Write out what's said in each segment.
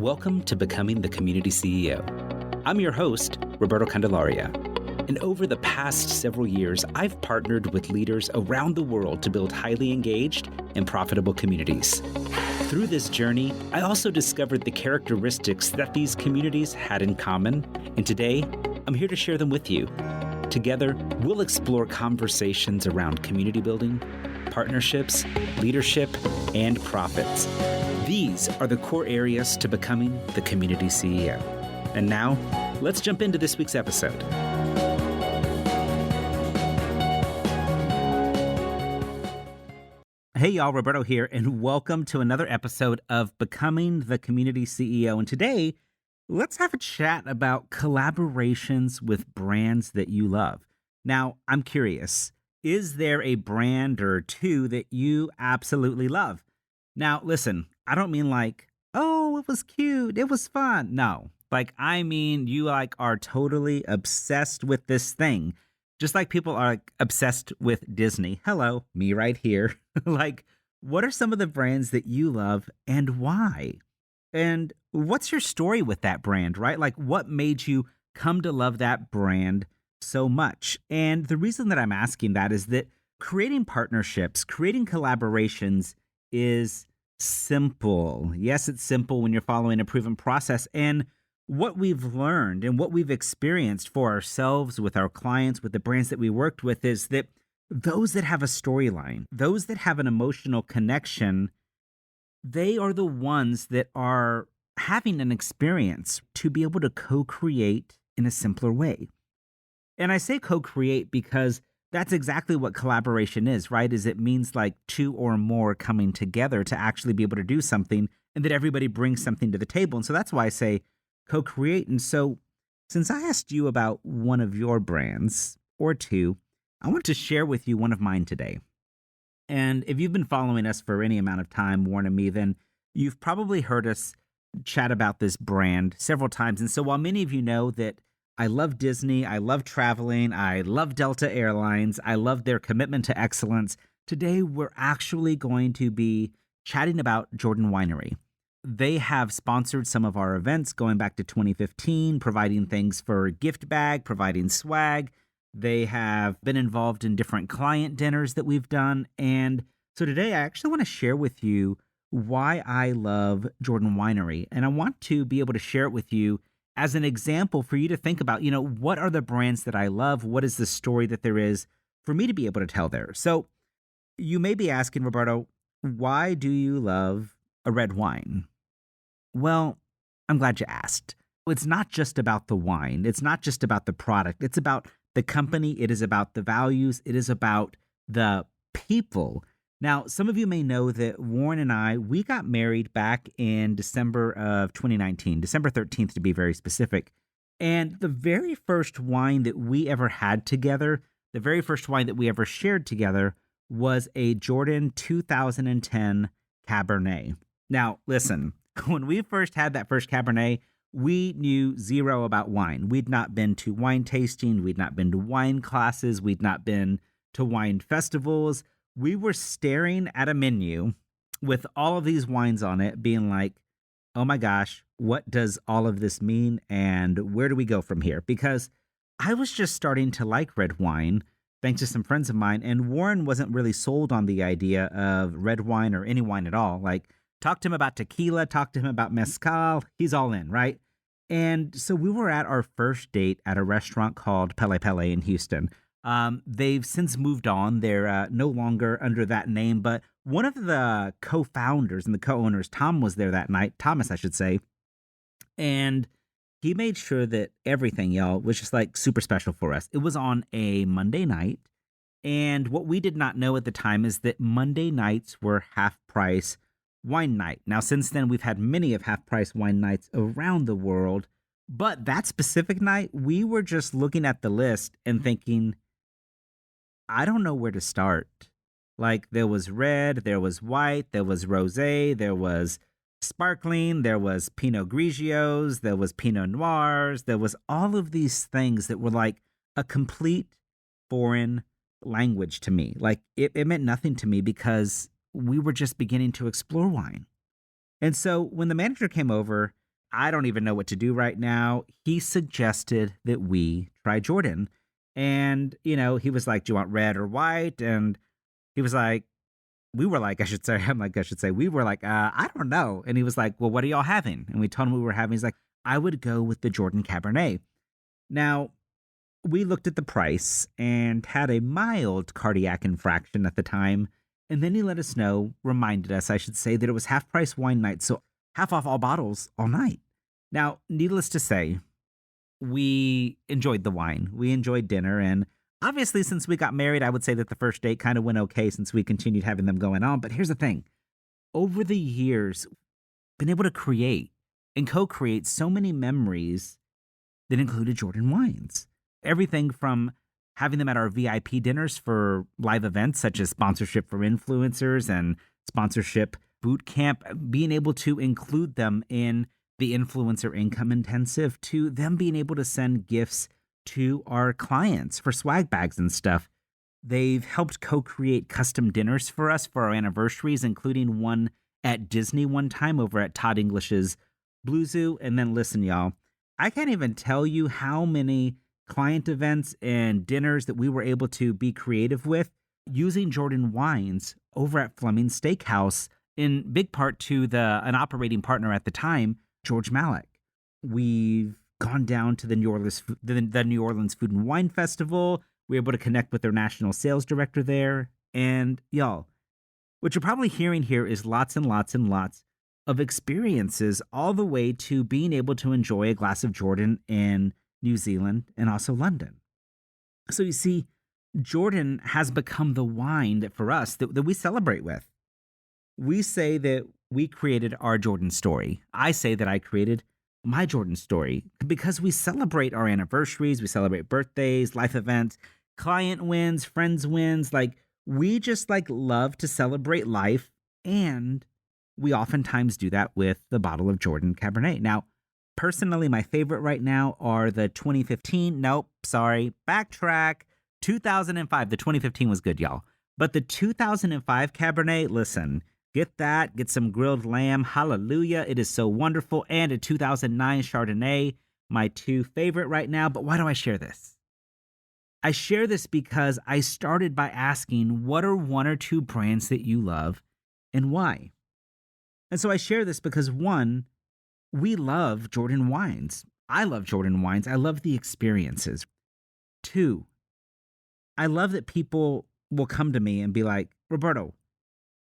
welcome to Becoming the Community CEO. I'm your host, Roberto Candelaria. And over the past several years, I've partnered with leaders around the world to build highly engaged and profitable communities. Through this journey, I also discovered the characteristics that these communities had in common, and today, I'm here to share them with you. Together, we'll explore conversations around community building, partnerships, leadership, and profits. These are the core areas to becoming the community CEO. And now, let's jump into this week's episode. Hey y'all, Roberto here, and welcome to another episode of Becoming the Community CEO. And today, let's have a chat about collaborations with brands that you love. Now, I'm curious, is there a brand or two that you absolutely love? Now, listen, I don't mean like, oh, it was cute, it was fun. No, I mean you are totally obsessed with this thing. Just like people are obsessed with Disney. Hello, me right here. What are some of the brands that you love and why? And what's your story with that brand, right? What made you come to love that brand so much? And the reason that I'm asking that is that creating partnerships, creating collaborations is simple. Yes, it's simple when you're following a proven process. And what we've learned and what we've experienced for ourselves, with our clients, with the brands that we worked with, is that those that have a storyline, those that have an emotional connection, they are the ones that are having an experience to be able to co-create in a simpler way. And I say co-create because that's exactly what collaboration is, right? It means two or more coming together to actually be able to do something, and that everybody brings something to the table. And so that's why I say co-create. And so since I asked you about one of your brands or two, I want to share with you one of mine today. And if you've been following us for any amount of time, Warren and me, then you've probably heard us chat about this brand several times. And so while many of you know that I love Disney, I love traveling, I love Delta Airlines, I love their commitment to excellence, today we're actually going to be chatting about Jordan Winery. They have sponsored some of our events going back to 2015, providing things for gift bag, providing swag. They have been involved in different client dinners that we've done. And so today I actually want to share with you why I love Jordan Winery. And I want to be able to share it with you as an example for you to think about, what are the brands that I love? What is the story that there is for me to be able to tell there? So you may be asking, Roberto, why do you love a red wine? Well, I'm glad you asked. It's not just about the wine. It's not just about the product. It's about the company. It is about the values. It is about the people. Now, some of you may know that Warren and we got married back in December of 2019, December 13th to be very specific. And the very first wine that we ever had together, the very first wine that we ever shared together, was a Jordan 2010 Cabernet. Now, listen, when we first had that first Cabernet, we knew zero about wine. We'd not been to wine tasting. We'd not been to wine classes. We'd not been to wine festivals. We were staring at a menu with all of these wines on it, being like, oh my gosh, what does all of this mean? And where do we go from here? Because I was just starting to like red wine, thanks to some friends of mine. And Warren wasn't really sold on the idea of red wine or any wine at all. Talk to him about tequila, talk to him about mezcal. He's all in, right? And so we were at our first date at a restaurant called Pele Pele in Houston. They've since moved on. They're no longer under that name, but one of the co-founders and the co-owners, Thomas, I should say. And he made sure that everything, y'all, was just super special for us. It was on a Monday night. And what we did not know at the time is that Monday nights were half price wine night. Now, since then, we've had many of half price wine nights around the world. But that specific night, we were just looking at the list and thinking, I don't know where to start. There was red, there was white, there was rosé, there was sparkling, there was Pinot Grigios, there was Pinot Noirs, there was all of these things that were a complete foreign language to me. It meant nothing to me because we were just beginning to explore wine. And so when the manager came over I don't even know what to do right now. He suggested that we try Jordan. And, he was like, "Do you want red or white?" And he was like, we were like, I should say, I'm like, I should say, we were like, I don't know. And he was like, "Well, what are y'all having?" And we told him we were having, he's like, "I would go with the Jordan Cabernet." Now, we looked at the price and had a mild cardiac infraction at the time. And then he let us know, reminded us, I should say, that it was half price wine night. So half off all bottles all night. Now, needless to say, we enjoyed the wine. We enjoyed dinner. And obviously, since we got married, I would say that the first date kind of went okay since we continued having them going on. But here's the thing, over the years, been able to create and co create so many memories that included Jordan wines. Everything from having them at our VIP dinners for live events such as sponsorship for influencers and sponsorship boot camp, being able to include them in the influencer income intensive, to them being able to send gifts to our clients for swag bags and stuff. They've helped co create custom dinners for us for our anniversaries, including one at Disney one time over at Todd English's Blue Zoo. And then listen, y'all, I can't even tell you how many client events and dinners that we were able to be creative with using Jordan wines over at Fleming Steakhouse, in big part to an operating partner at the time, George Malik. We've gone down to the New Orleans Food and Wine Festival. We were able to connect with their national sales director there. And y'all, what you're probably hearing here is lots and lots and lots of experiences, all the way to being able to enjoy a glass of Jordan in New Zealand and also London. So you see, Jordan has become the wine that for us that we celebrate with. We say that we created our Jordan story. I say that I created my Jordan story because we celebrate our anniversaries, we celebrate birthdays, life events, client wins, friends wins. Like, we just love to celebrate life, and we oftentimes do that with the bottle of Jordan Cabernet. Now, personally, my favorite right now are the 2015. Nope, sorry, backtrack. 2005. The 2015 was good, y'all. But the 2005 Cabernet, listen, get that, get some grilled lamb. Hallelujah. It is so wonderful. And a 2009 Chardonnay, my two favorite right now. But why do I share this? I share this because I started by asking, what are one or two brands that you love and why? And so I share this because, one, we love Jordan wines. I love Jordan wines. I love the experiences. Two, I love that people will come to me and be like, "Roberto,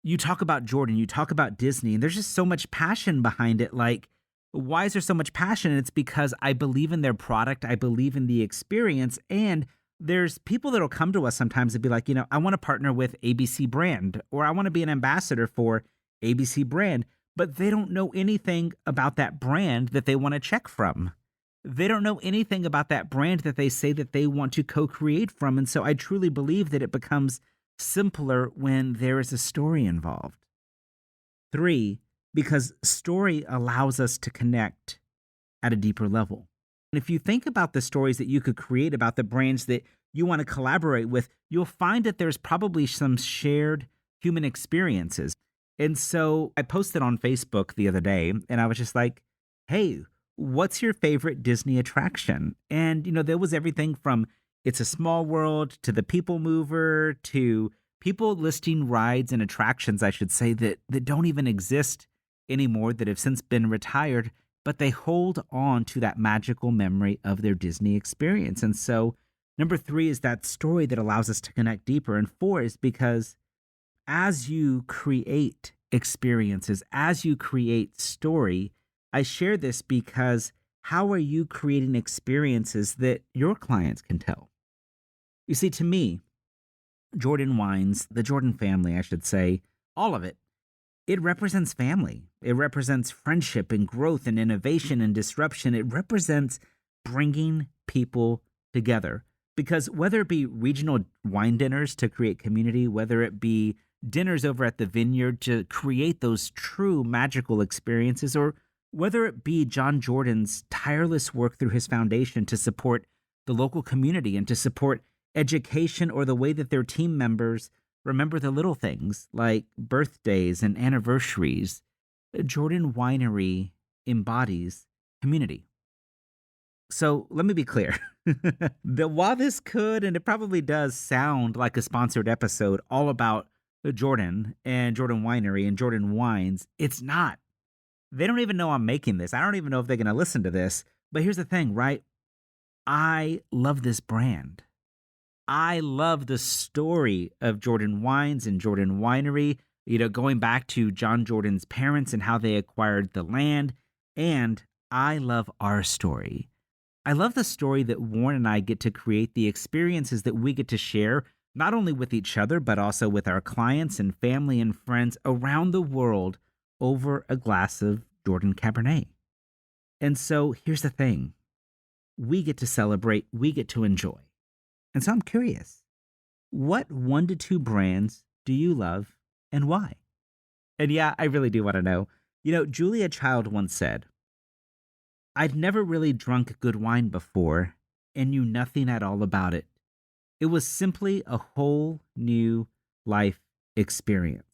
you talk about Jordan, you talk about Disney, and there's just so much passion behind it. Like, why is there so much passion?" And it's because I believe in their product, I believe in the experience, and there's people that'll come to us sometimes and be like, "I want to partner with ABC brand, or I want to be an ambassador for ABC brand," but they don't know anything about that brand that they want to check from. They don't know anything about that brand that they say that they want to co-create from. And so I truly believe that it becomes simpler when there is a story involved. Three, because story allows us to connect at a deeper level. And if you think about the stories that you could create about the brands that you want to collaborate with, you'll find that there's probably some shared human experiences. And so I posted on Facebook the other day and I was just like, "Hey, what's your favorite Disney attraction?" And, there was everything from It's a Small World to the People Mover to people listing rides and attractions, I should say, that don't even exist anymore, that have since been retired, but they hold on to that magical memory of their Disney experience. And so, number three is that story that allows us to connect deeper. And four is because as you create experiences, as you create story, I share this because how are you creating experiences that your clients can tell? You see, to me, Jordan Wines, the Jordan family, I should say, all of it, it represents family. It represents friendship and growth and innovation and disruption. It represents bringing people together. Because whether it be regional wine dinners to create community, whether it be dinners over at the vineyard to create those true magical experiences, or whether it be John Jordan's tireless work through his foundation to support the local community and to support education, or the way that their team members remember the little things like birthdays and anniversaries, Jordan Winery embodies community. So let me be clear. While this could, and it probably does, sound like a sponsored episode all about Jordan and Jordan Winery and Jordan Wines, it's not. They don't even know I'm making this. I don't even know if they're going to listen to this. But here's the thing, right? I love this brand. I love the story of Jordan Wines and Jordan Winery, going back to John Jordan's parents and how they acquired the land. And I love our story. I love the story that Warren and I get to create, the experiences that we get to share, not only with each other, but also with our clients and family and friends around the world over a glass of Jordan Cabernet. And so here's the thing. We get to celebrate, we get to enjoy. And so I'm curious, what 1 to 2 brands do you love and why? And yeah, I really do want to know. Julia Child once said, I'd never really drunk good wine before and knew nothing at all about it. It was simply a whole new life experience.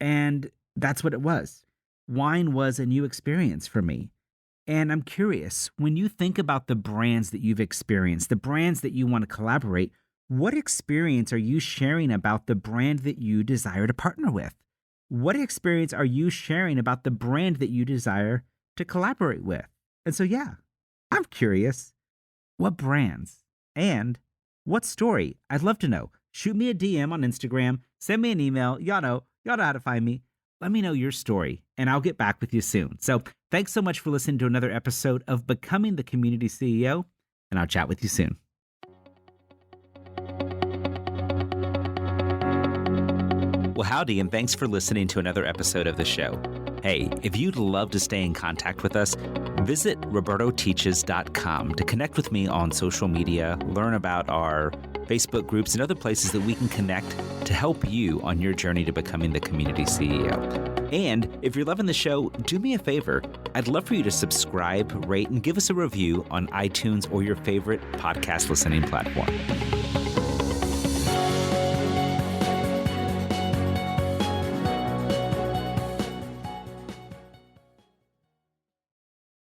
And that's what it was. Wine was a new experience for me. And I'm curious, when you think about the brands that you've experienced, the brands that you want to collaborate, what experience are you sharing about the brand that you desire to partner with? What experience are you sharing about the brand that you desire to collaborate with? And so, yeah, I'm curious, what brands and what story? I'd love to know. Shoot me a DM on Instagram, send me an email. Y'all know how to find me. Let me know your story, and I'll get back with you soon. So thanks so much for listening to another episode of Becoming the Community CEO, and I'll chat with you soon. Well, howdy, and thanks for listening to another episode of the show. Hey, if you'd love to stay in contact with us, visit robertoteaches.com to connect with me on social media, learn about our Facebook groups, and other places that we can connect to help you on your journey to becoming the community CEO. And if you're loving the show, do me a favor. I'd love for you to subscribe, rate, and give us a review on iTunes or your favorite podcast listening platform.